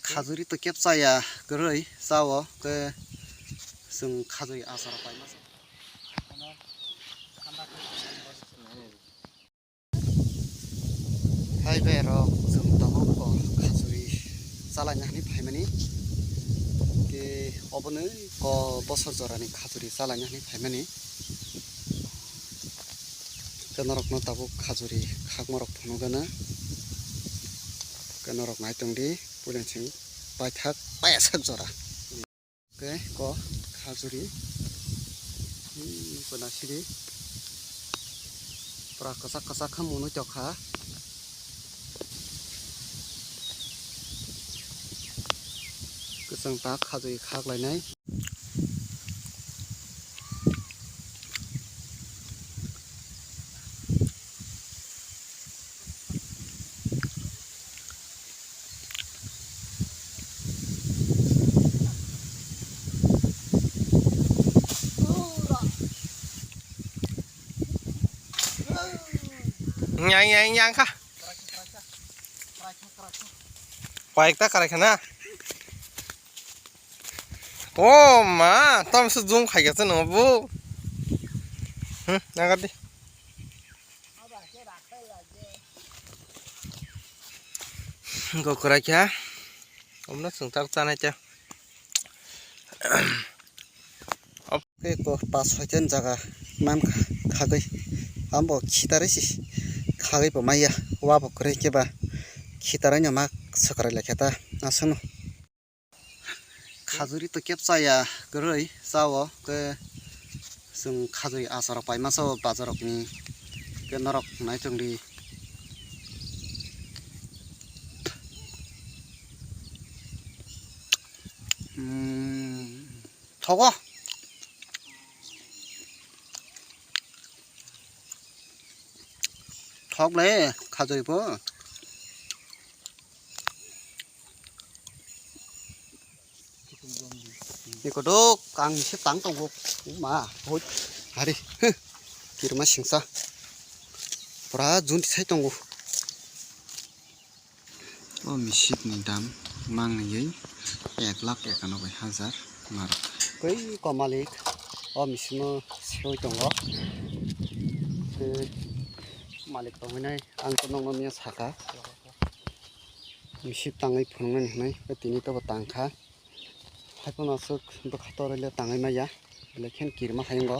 가들이 또 캡사야 그러이 싸워 그승 가들이 아사라 빠이마서 하이베로 좀 더먹고 가들이 살아냐 하니 파이마니 그 어번을 거 버섯저라니 가들이 살아냐 하니 파이마니 그 너럭 넣다고 가들이 각머럭 보는 거는 그 너럭 말등리 뿌린칭 바이탁 빠야삭줘라 그 가주리 이거 나시리 브라카삭카삭한 문을 격하 그 성딱 가주리 각 lại này Yang kah? Baik tak kerja na? Oh ma, tam sejum kaya tu nobu. Nanti. Kau kerja? Om nak sengtak sana aja. 그 바소전 자가 맘 가거이 한번 기다리시 가거이 보마야 와보 그래 봐 기다려냐 막 서가를 했다 나서노 가들이 또 캡사야 그러이 싸워 그승 가들이 아사라 빠이마서 바자럭니 그 너럭 나이정리 저거 턱래 가져 입어 이거도 깡 식당 동국 마 호 아리 기름아 싱사 브라 준티 세 동국 미식니 담 망니 예 1,00,000 1,000 हजार मार कोई को मालिक मिसिनो सेव दंगो मालिक दंनाय आं तो नंगनिया साखा मिसिक ताङै फुंनानै होनाय तिनि तो तांखा हायपनासो बखातरले ताङै माया लेखेन किरमा खायंगो